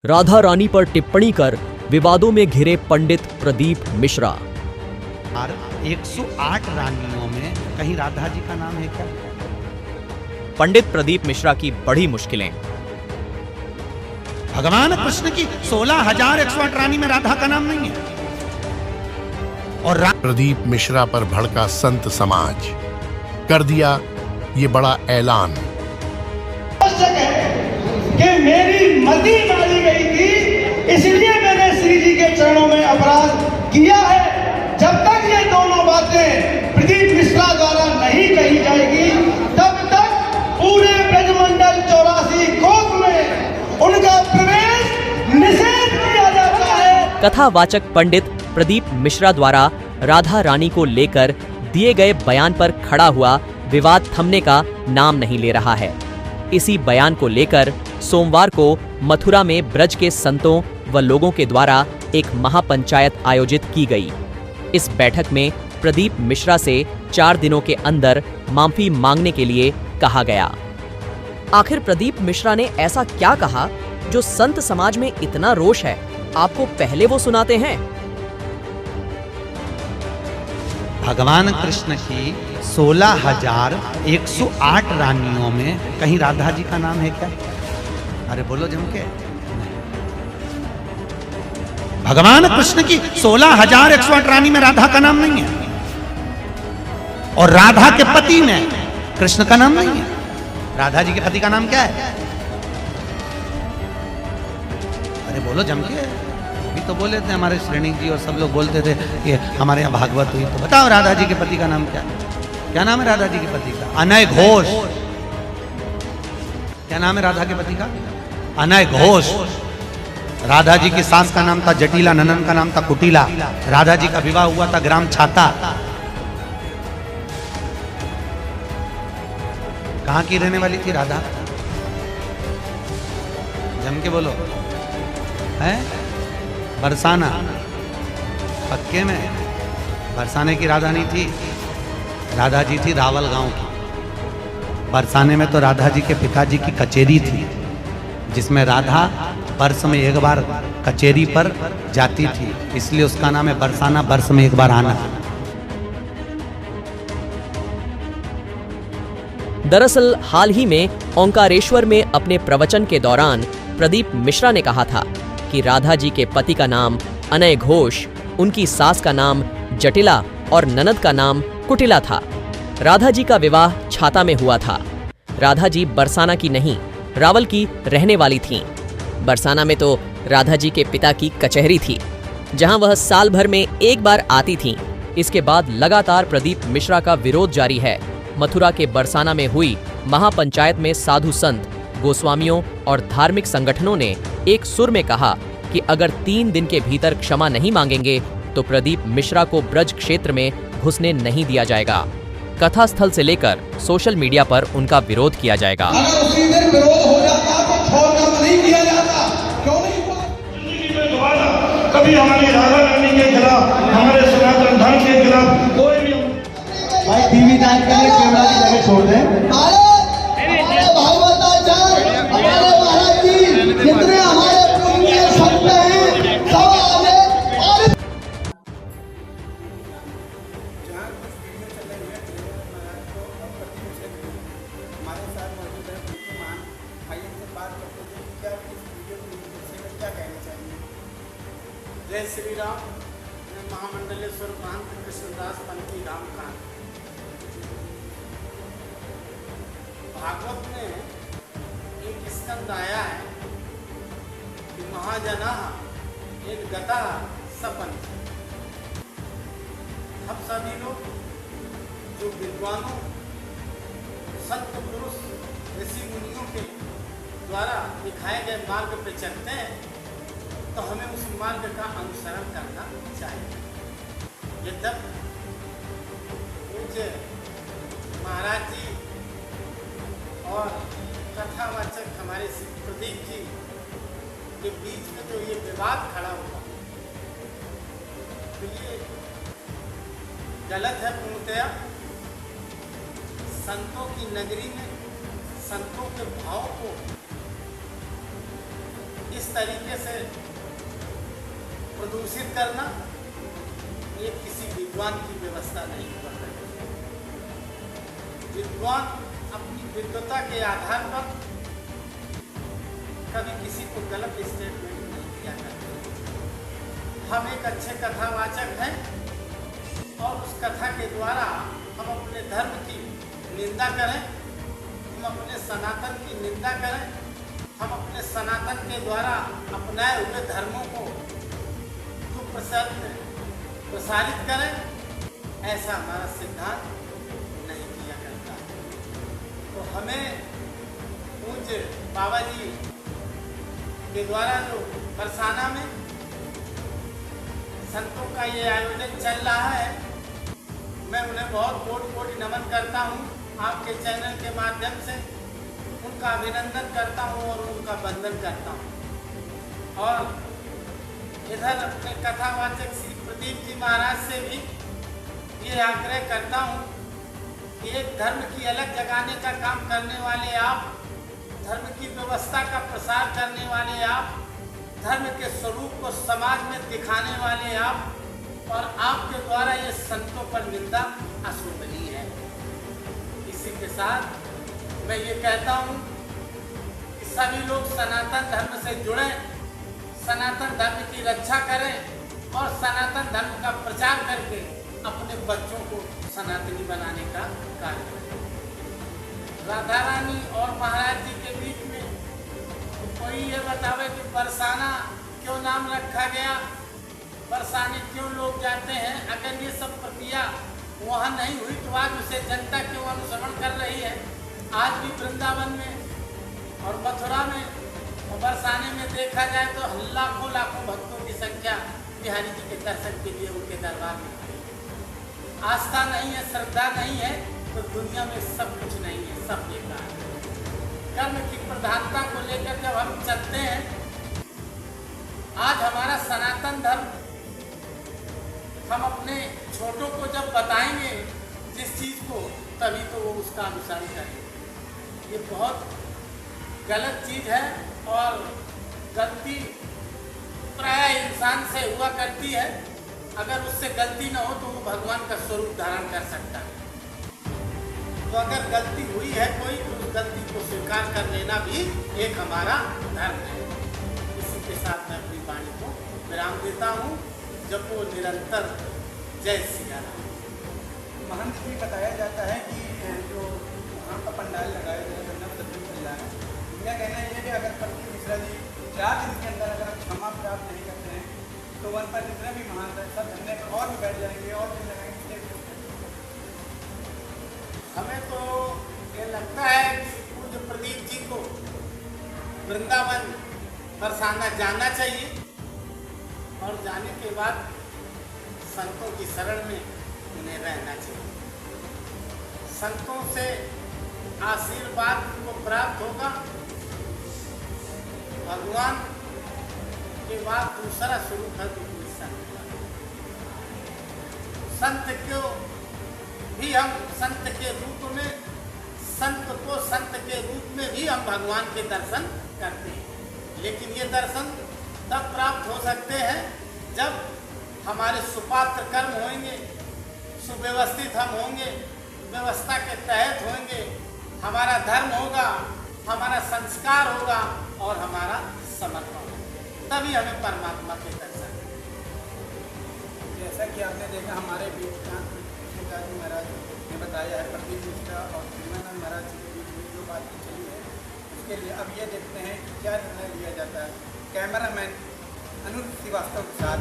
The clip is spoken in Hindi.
राधा रानी पर टिप्पणी कर विवादों में घिरे पंडित प्रदीप मिश्रा। और 108 रानियों में कहीं राधा जी का नाम है क्या? पंडित प्रदीप मिश्रा की बड़ी मुश्किलें। भगवान कृष्ण की 16,108 रानी में राधा का नाम नहीं है। और प्रदीप मिश्रा पर भड़का संत समाज, कर दिया ये बड़ा ऐलान कि मेरी मति मारी गई थी, इसलिए मैंने श्री जी के चरणों में अपराध किया है। जब तक ये दोनों बातें प्रदीप मिश्रा द्वारा नहीं कही जाएगी, तब तक पूरे ब्रजमंडल 84 कोस में उनका प्रवेश निषेध किया जाता है। कथावाचक पंडित प्रदीप मिश्रा द्वारा राधा रानी को लेकर दिए गए बयान पर खड़ा हुआ विवाद थमने का नाम नहीं ले रहा है। इसी बयान को लेकर सोमवार को मथुरा में ब्रज के संतों व लोगों के द्वारा एक महापंचायत आयोजित की गई। इस बैठक में प्रदीप मिश्रा से 4 दिनों के अंदर माफी मांगने के लिए कहा गया। आखिर प्रदीप मिश्रा ने ऐसा क्या कहा जो संत समाज में इतना रोष है? आपको पहले वो सुनाते हैं। भगवान कृष्ण की 16,108 रानियों में कहीं राधा जी का नाम है क्या? अरे बोलो जम के। भगवान कृष्ण की 16,108 रानी में राधा का नाम नहीं है। और राधा के पति में कृष्ण का नाम नहीं है। राधा जी के पति का नाम क्या है? अरे बोलो जम के। भी तो बोले थे हमारे श्रेणी जी और सब लोग बोलते थे कि हमारे यहाँ भागवत हुई, तो बताओ राधा जी के पति का नाम क्या? क्या नाम है राधा जी के पति का? अनय घोष। क्या नाम है राधा के पति का? अनय घोष। राधा जी की सास का नाम था जटिला, ननन का नाम था कुटिला। राधा जी का विवाह हुआ था ग्राम छाता। कहां की रहने वाली थी राधा? जम के बोलो। है बरसाना। पक्के में बरसाने की राधा नहीं थी। राधा जी थी रावल गांव की। बरसाने में तो राधा जी के पिताजी की कचेरी थी, जिसमें राधा वर्ष में एक बार कचेरी पर जाती थी, इसलिए उसका नाम है बरसाना, वर्ष में एक बार आना। दरअसल हाल ही में ओंकारेश्वर में अपने प्रवचन के दौरान प्रदीप मिश्रा ने कहा था कि राधा जी के पति का नाम अनय घोष, उनकी सास का नाम जटिला और ननद का नाम कुटिला था। राधा जी का विवाह छाता में हुआ था। राधा जी बरसाना की नहीं, रावल की रहने वाली थीं। बरसाना में तो राधा जी के पिता की कचहरी थी, जहां वह साल भर में एक बार आती थीं। इसके बाद लगातार प्रदीप मिश्रा का विरोध जारी है। मथुरा के बरसाना में हुई महापंचायत में साधु संत, गोस्वामियों और धार्मिक संगठनों ने एक सुर में कहा कि अगर 3 दिन के भीतर क्षमा नहीं मांगेंगे तो प्रदीप मिश्रा को ब्रज क्षेत्र में घुसने नहीं दिया जाएगा। कथा स्थल से लेकर सोशल मीडिया पर उनका विरोध किया जाएगा। अगर उसी दिन विरोध हो जाता तो छोड़कर नहीं किया जाता। क्यों नहीं हुआ? कभी हमारी राधा रानी के खिलाफ, हमारे सनातन धर्म के खिलाफ कोई भी भाई टीवी टाइम के लिए कैमरा की जगह छोड़ दें। हमारे भागवताचार्य, हमारे महाराज जी, जितने हमारे पूज्य संत हैं, सब आगे और जय श्री राम। मैं महामंडलेश्वर महंत कृष्णदास पंथी रामकांत। भागवत में एक स्कंद आया है कि महाजना एक गता सपंथ। हम सभी लोग जो विद्वानों, संत पुरुष, ऋषि मुनियों के द्वारा दिखाए गए मार्ग पर चलते हैं, तो हमें उस मार्ग का अनुसरण करना चाहिए। यद्यपि पूज्य महाराज जी और कथावाचक हमारे प्रदीप जी के बीच में जो ये विवाद खड़ा हुआ, तो ये गलत है पूर्णतया। संतों की नगरी में संतों के भाव को इस तरीके से प्रदूषित करना ये किसी विद्वान की व्यवस्था नहीं हुआ करती। विद्वान अपनी विद्वता के आधार पर कभी किसी को गलत स्टेटमेंट नहीं किया करते। हम एक अच्छे कथावाचक हैं और उस कथा के द्वारा हम अपने धर्म की निंदा करें, हम अपने सनातन की निंदा करें, हम अपने सनातन के द्वारा अपनाए हुए धर्मों को प्रसारित करें, ऐसा हमारा सिद्धांत नहीं किया करता। तो हमें पूज्य बाबा जी के द्वारा जो बरसाना में संतों का ये आयोजन चल रहा है, मैं उन्हें बहुत कोटि नमन करता हूँ। आपके चैनल के माध्यम से उनका अभिनंदन करता हूँ और उनका वंदन करता हूँ। और इधर अपने कथावाचक श्री प्रदीप जी महाराज से भी ये आग्रह करता हूँ कि एक धर्म की अलग जगाने का काम करने वाले आप, धर्म की व्यवस्था का प्रसार करने वाले आप, धर्म के स्वरूप को समाज में दिखाने वाले आप, और आपके द्वारा ये संतों पर निंदा अशोभनीय है। इसी के साथ मैं ये कहता हूँ कि सभी लोग सनातन धर्म से जुड़ें, सनातन धर्म की रक्षा करें और सनातन धर्म का प्रचार करके अपने बच्चों को सनातनी बनाने का कार्य करें। राधा रानी और महाराज जी के बीच में कोई ये बतावे कि बरसाना क्यों नाम रखा गया, बरसाने क्यों लोग जाते हैं। अगर ये सब प्रक्रिया वहाँ नहीं हुई तो आज उसे जनता क्यों अनुसरण कर रही है। आज भी वृंदावन में और मथुरा में और बरसाने में देखा जाए तो लाखों भक्तों की संख्या बिहारी जी के दर्शन के लिए उनके दरबार में। आस्था नहीं है, श्रद्धा नहीं है तो दुनिया में सब कुछ नहीं है, सब बेकार है। कर्म की प्रधानता को लेकर जब हम चलते हैं, आज हमारा सनातन धर्म हम अपने छोटों को जब बताएंगे जिस चीज़ को, तभी तो वो उसका अनुसरण करेंगे। ये बहुत गलत चीज़ है और गलती प्राय इंसान से हुआ करती है। अगर उससे गलती न हो तो वो भगवान का स्वरूप धारण कर सकता है। तो अगर गलती हुई है कोई तो उस गलती को स्वीकार कर लेना भी एक हमारा धर्म है। इसी के साथ मैं अपनी वाणी को विराम देता हूँ। जब वो निरंतर जय सिया राम। महंत जी बताया जाता है कि जो वहाँ का पंडाल लगाया गया है चल रहा है, मेरा कहना यह है कि अगर प्रदीप मिश्रा जी 4 दिन के अंदर अगर क्षमा प्राप्त नहीं करते हैं तो वन पर जितने भी महान सब धरने पर और भी बैठ जाएंगे और भी लगाएंगे। हमें तो ये लगता है कि पूज्य प्रदीप जी को वृंदावन बरसाना जाना चाहिए और जाने के बाद संतों की शरण में उन्हें रहना चाहिए। संतों से आशीर्वाद को प्राप्त होगा। भगवान के बाद दूसरा स्वरूप है तो कोई संत क्यों भी हम संत के रूप में, संत को संत के रूप में भी हम भगवान के दर्शन करते हैं। लेकिन ये दर्शन तब प्राप्त हो सकते हैं जब हमारे सुपात्र कर्म होंगे, सुव्यवस्थित हम होंगे, व्यवस्था के तहत होंगे, हमारा धर्म होगा, हमारा संस्कार होगा और हमारा समर्पण होगा, तभी हमें परमात्मा के दर्शन। जैसा कि आपने देखा हमारे बीच महाराज ने बताया है प्रदीप मिश्रा और प्रेमानंद महाराज जी के बीच में जो बातचीत चली है उसके लिए अब ये देखते हैं कि क्या निर्णय लिया जाता है। कैमरामैन अनुज श्रीवास्तव के साथ